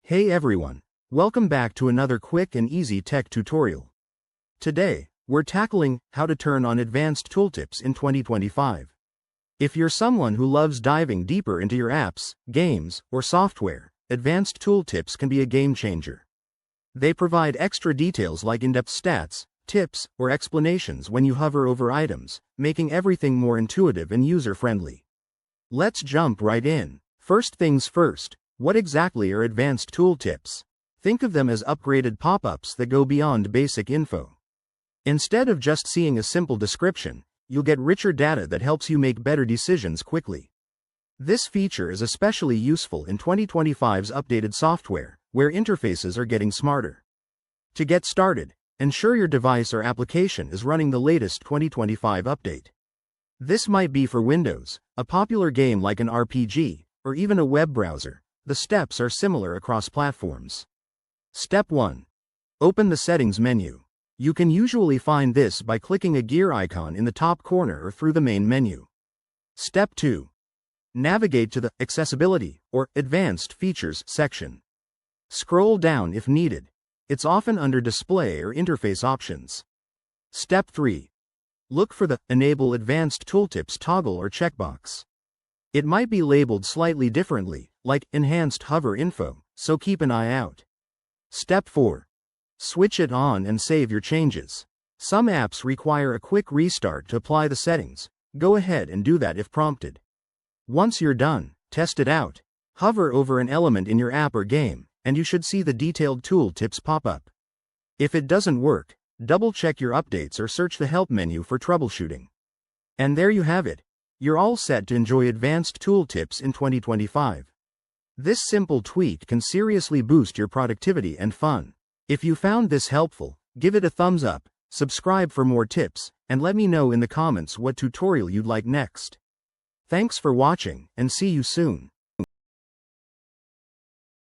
Hey everyone, welcome back to another quick and easy tech tutorial. Today, we're tackling how to turn on advanced tooltips in 2025. If you're someone who loves diving deeper into your apps, games, or software, advanced tooltips can be a game changer. They provide extra details like in-depth stats, tips, or explanations when you hover over items, making everything more intuitive and user-friendly. Let's jump right in. First things first. What exactly are advanced tooltips? Think of them as upgraded pop-ups that go beyond basic info. Instead of just seeing a simple description, you'll get richer data that helps you make better decisions quickly. This feature is especially useful in 2025's updated software, where interfaces are getting smarter. To get started, ensure your device or application is running the latest 2025 update. This might be for Windows, a popular game like an RPG, or even a web browser. The steps are similar across platforms. Step 1. Open the Settings menu. You can usually find this by clicking a gear icon in the top corner or through the main menu. Step 2. Navigate to the Accessibility or Advanced Features section. Scroll down if needed. It's often under Display or Interface options. Step 3. Look for the Enable Advanced Tooltips toggle or checkbox. It might be labeled slightly differently, like Enhanced Hover Info, so keep an eye out. Step 4. Switch it on and save your changes. Some apps require a quick restart to apply the settings. Go ahead and do that if prompted. Once you're done, test it out. Hover over an element in your app or game, and you should see the detailed tooltips pop up. If it doesn't work, double-check your updates or search the Help menu for troubleshooting. And there you have it. You're all set to enjoy advanced tooltips in 2025. This simple tweak can seriously boost your productivity and fun. If you found this helpful, give it a thumbs up, subscribe for more tips, and let me know in the comments what tutorial you'd like next. Thanks for watching, and see you soon.